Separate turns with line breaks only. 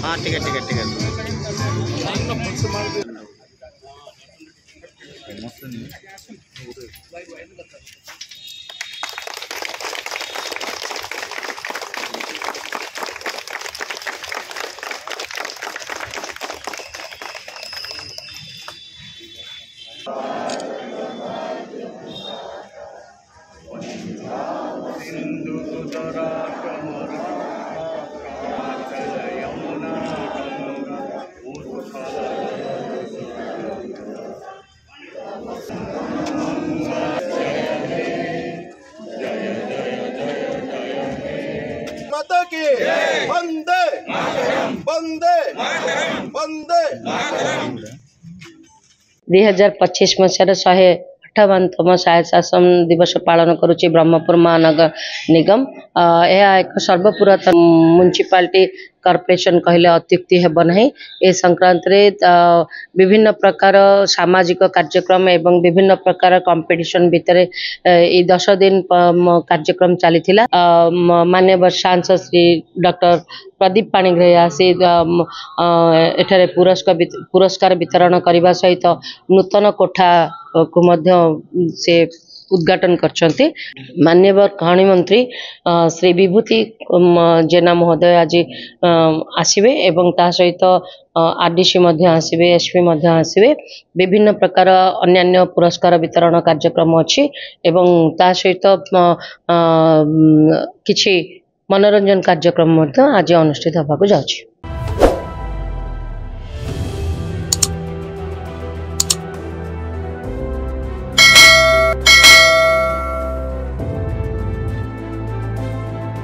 हाँ ठीक है ठीक है ठीक है।
माता की वंदे वंदे वंदे।
2025 मसीहार 158तम स्वायत्तशासन दिवस पालन करुच्ची ब्रह्मपुर महानगर निगम। यह एक सर्वपुरातन म्युनिसिपालिटी कॉर्पोरेशन कहले अत्युक्ति हेब नहीं। ए संक्रांत रे विभिन्न प्रकार सामाजिक कार्यक्रम एवं विभिन्न प्रकार कंपटीशन भितर 10 दिन कार्यक्रम चली माननीय सांसद श्री डॉक्टर प्रदीप पाणिग्राही आसी एठारे पुरस्कार वितरण करने सहित नूतन कोठा को मध्य से उद्घाटन करछन्ते। माननीय खनि मंत्री श्री विभूति जेना महोदय आज आसवे एवं ता सहित आरडीसी मध्य आसवे, एसपी मध्य आसवे। विभिन्न प्रकार अन्यान्य पुरस्कार वितरण कार्यक्रम अच्छी एवं ता सहित किछि मनोरंजन कार्यक्रम आज अनुष्ठित होगा जाउछि।